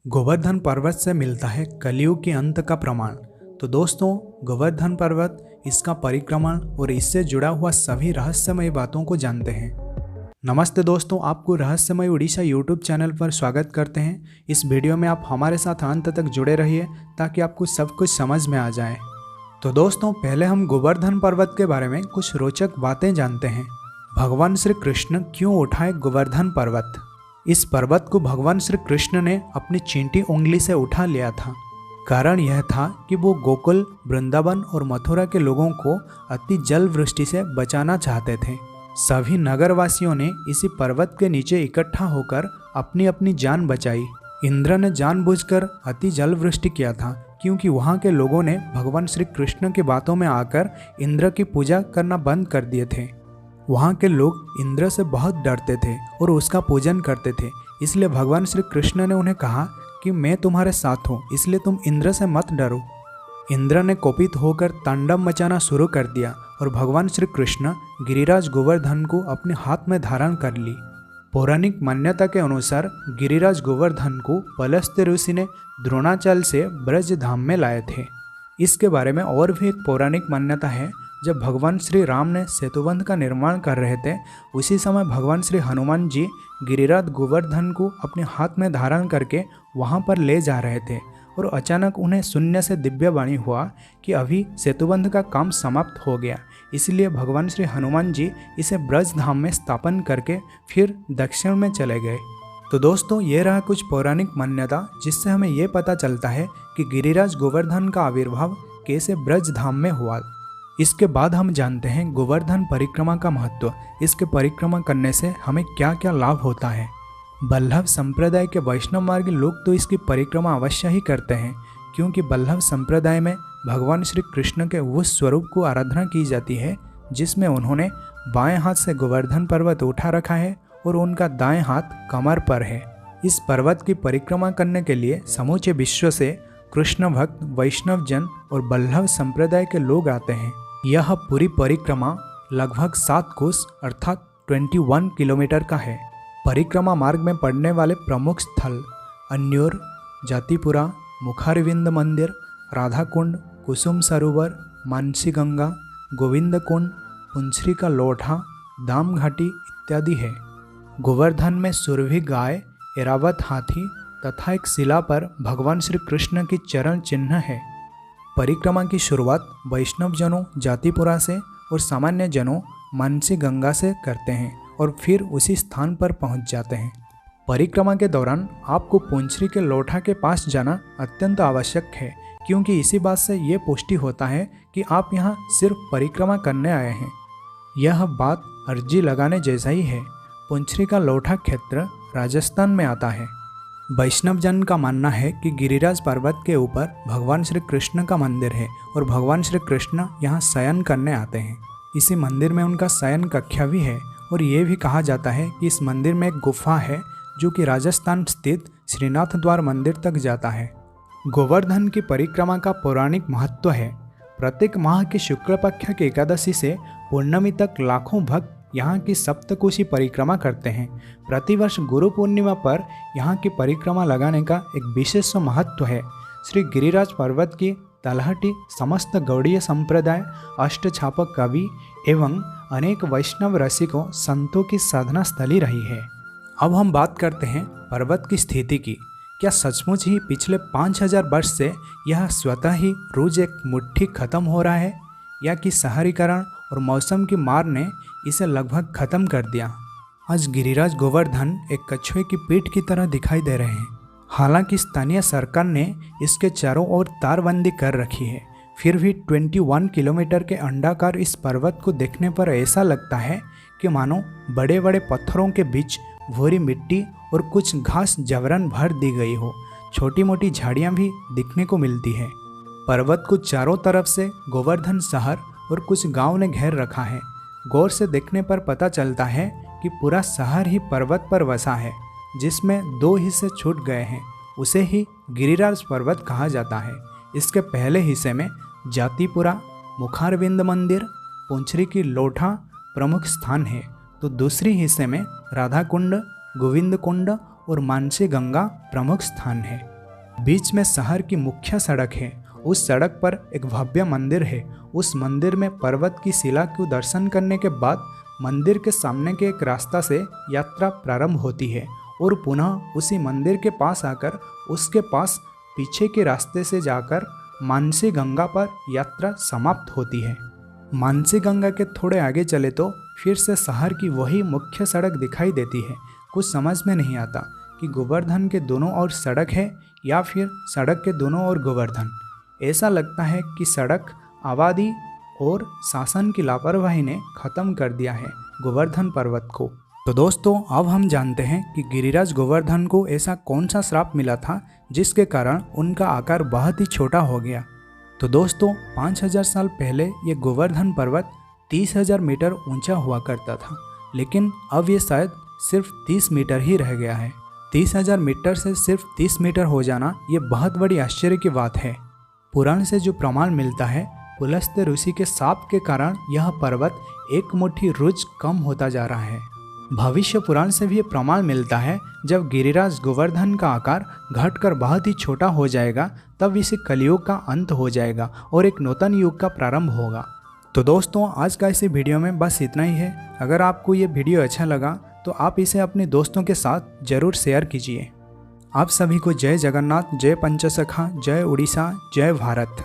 गोवर्धन पर्वत से मिलता है कलियुग के अंत का प्रमाण। तो दोस्तों, गोवर्धन पर्वत, इसका परिक्रमण और इससे जुड़ा हुआ सभी रहस्यमय बातों को जानते हैं। नमस्ते दोस्तों, आपको रहस्यमय उड़ीसा यूट्यूब चैनल पर स्वागत करते हैं। इस वीडियो में आप हमारे साथ अंत तक जुड़े रहिए ताकि आपको सब कुछ समझ में आ जाए। तो दोस्तों, पहले हम गोवर्धन पर्वत के बारे में कुछ रोचक बातें जानते हैं। भगवान श्री कृष्ण क्यों उठाए गोवर्धन पर्वत? इस पर्वत को भगवान श्री कृष्ण ने अपनी चींटी उंगली से उठा लिया था। कारण यह था कि वो गोकुल, वृंदावन और मथुरा के लोगों को अति जल वृष्टि से बचाना चाहते थे। सभी नगरवासियों ने इसी पर्वत के नीचे इकट्ठा होकर अपनी अपनी जान बचाई। इंद्र ने जानबूझकर अति जल वृष्टि किया था क्योंकि वहाँ के लोगों ने भगवान श्री कृष्ण की बातों में आकर इंद्र की पूजा करना बंद कर दिए थे। वहाँ के लोग इंद्र से बहुत डरते थे और उसका पूजन करते थे। इसलिए भगवान श्री कृष्ण ने उन्हें कहा कि मैं तुम्हारे साथ हूँ, इसलिए तुम इंद्र से मत डरो। इंद्र ने कोपित होकर तांडव मचाना शुरू कर दिया और भगवान श्री कृष्ण गिरिराज गोवर्धन को अपने हाथ में धारण कर ली। पौराणिक मान्यता के अनुसार गिरिराज गोवर्धन को पलस्त्य ऋषि ने द्रोणाचल से ब्रज धाम में लाए थे। इसके बारे में और भी एक पौराणिक मान्यता है। जब भगवान श्री राम ने सेतुबंध का निर्माण कर रहे थे, उसी समय भगवान श्री हनुमान जी गिरिराज गोवर्धन को अपने हाथ में धारण करके वहां पर ले जा रहे थे और अचानक उन्हें शून्य से दिव्य वाणी हुआ कि अभी सेतुबंध का काम समाप्त हो गया। इसलिए भगवान श्री हनुमान जी इसे ब्रज धाम में स्थापन करके फिर दक्षिण में चले गए। तो दोस्तों, ये रहा कुछ पौराणिक मान्यता जिससे हमें ये पता चलता है कि गिरिराज गोवर्धन का आविर्भाव कैसे ब्रज धाम में हुआ। इसके बाद हम जानते हैं गोवर्धन परिक्रमा का महत्व। इसके परिक्रमा करने से हमें क्या क्या लाभ होता है। बल्लभ संप्रदाय के वैष्णव मार्गी लोग तो इसकी परिक्रमा अवश्य ही करते हैं, क्योंकि बल्लभ संप्रदाय में भगवान श्री कृष्ण के उस स्वरूप को आराधना की जाती है जिसमें उन्होंने बाएं हाथ से गोवर्धन पर्वत उठा रखा है और उनका दाएं हाथ कमर पर है। इस पर्वत की परिक्रमा करने के लिए समूचे विश्व से कृष्ण भक्त, वैष्णव जन और बल्लभ संप्रदाय के लोग आते हैं। यह पूरी परिक्रमा लगभग 7 कोस अर्थात 21 किलोमीटर का है। परिक्रमा मार्ग में पड़ने वाले प्रमुख स्थल अन्योर, जातिपुरा, मुखारविंद मंदिर, राधा कुंड, कुसुम सरोवर, मानसी गंगा, गोविंद कुंड, पुंछरी का लोठा, दाम घाटी इत्यादि है। गोवर्धन में सुरभि गाय, एरावत हाथी तथा एक शिला पर भगवान श्री कृष्ण की चरण चिन्ह है। परिक्रमा की शुरुआत वैष्णव जनों जातिपुरा से और सामान्य जनों मानसी गंगा से करते हैं और फिर उसी स्थान पर पहुंच जाते हैं। परिक्रमा के दौरान आपको पुंछरी के लोठा के पास जाना अत्यंत आवश्यक है, क्योंकि इसी बात से ये पुष्टि होता है कि आप यहाँ सिर्फ परिक्रमा करने आए हैं। यह बात अर्जी लगाने जैसा ही है। पुंछरी का लोठा क्षेत्र राजस्थान में आता है। वैष्णव जन का मानना है कि गिरिराज पर्वत के ऊपर भगवान श्री कृष्ण का मंदिर है और भगवान श्री कृष्ण यहाँ शयन करने आते हैं। इसी मंदिर में उनका शयन कक्षा भी है और ये भी कहा जाता है कि इस मंदिर में एक गुफा है जो कि राजस्थान स्थित श्रीनाथ द्वार मंदिर तक जाता है। गोवर्धन की परिक्रमा का पौराणिक महत्व है। प्रत्येक माह की शुक्ल पक्ष की एकादशी से पूर्णमी तक लाखों भक्त यहाँ की सप्तकोशी परिक्रमा करते हैं। प्रतिवर्ष गुरु पूर्णिमा पर यहाँ की परिक्रमा लगाने का एक विशेष महत्व है। श्री गिरिराज पर्वत की तलहटी समस्त गौड़ीय संप्रदाय, अष्टछापक कवि एवं अनेक वैष्णव रसिकों, संतों की साधना स्थली रही है। अब हम बात करते हैं पर्वत की स्थिति की। क्या सचमुच ही पिछले 5000 वर्ष से यह स्वतः ही रोज एक मुट्ठी खत्म हो रहा है, या कि शहरीकरण और मौसम की मार ने इसे लगभग खत्म कर दिया? आज गिरिराज गोवर्धन एक कछुए की पीठ की तरह दिखाई दे रहे हैं। हालांकि स्थानीय सरकार ने इसके चारों ओर तारबंदी कर रखी है, फिर भी 21 किलोमीटर के अंडाकार इस पर्वत को देखने पर ऐसा लगता है कि मानो बड़े बड़े पत्थरों के बीच भूरी मिट्टी और कुछ घास जबरन भर दी गई हो। छोटी मोटी झाड़ियाँ भी दिखने को मिलती है। पर्वत को चारों तरफ से गोवर्धन शहर और कुछ गांव ने घेर रखा है। गौर से देखने पर पता चलता है कि पूरा शहर ही पर्वत पर बसा है, जिसमें 2 हिस्से छूट गए हैं। उसे ही गिरिराज पर्वत कहा जाता है। इसके पहले हिस्से में जातिपुरा, मुखारविंद मंदिर, पुंछरी की लोठा प्रमुख स्थान है, तो दूसरी हिस्से में राधा कुंड, गोविंद कुंड और मानसी गंगा प्रमुख स्थान है। बीच में शहर की मुख्य सड़क है। उस सड़क पर एक भव्य मंदिर है। उस मंदिर में पर्वत की शिला को दर्शन करने के बाद मंदिर के सामने के एक रास्ता से यात्रा प्रारंभ होती है और पुनः उसी मंदिर के पास आकर उसके पास पीछे के रास्ते से जाकर मानसी गंगा पर यात्रा समाप्त होती है। मानसी गंगा के थोड़े आगे चले तो फिर से शहर की वही मुख्य सड़क दिखाई देती है। कुछ समझ में नहीं आता कि गोवर्धन के दोनों ओर सड़क है या फिर सड़क के दोनों ओर गोवर्धन। ऐसा लगता है कि सड़क, आबादी और शासन की लापरवाही ने ख़त्म कर दिया है गोवर्धन पर्वत को। तो दोस्तों, अब हम जानते हैं कि गिरिराज गोवर्धन को ऐसा कौन सा श्राप मिला था जिसके कारण उनका आकार बहुत ही छोटा हो गया। तो दोस्तों, 5000 साल पहले ये गोवर्धन पर्वत 30,000 मीटर ऊंचा हुआ करता था, लेकिन अब ये शायद सिर्फ 30 मीटर ही रह गया है। 30,000 मीटर से सिर्फ 30 मीटर हो जाना ये बहुत बड़ी आश्चर्य की बात है। पुराण से जो प्रमाण मिलता है, पुलस्त्य ऋषि के शाप के कारण यह पर्वत एक मुट्ठी रुज कम होता जा रहा है। भविष्य पुराण से भी ये प्रमाण मिलता है, जब गिरिराज गोवर्धन का आकार घटकर बहुत ही छोटा हो जाएगा तब इसे कलियुग का अंत हो जाएगा और एक नूतन युग का प्रारंभ होगा। तो दोस्तों, आज का इसी वीडियो में बस इतना ही है। अगर आपको ये वीडियो अच्छा लगा तो आप इसे अपने दोस्तों के साथ ज़रूर शेयर कीजिए। आप सभी को जय जगन्नाथ, जय पंचसखा, जय उड़ीसा, जय भारत।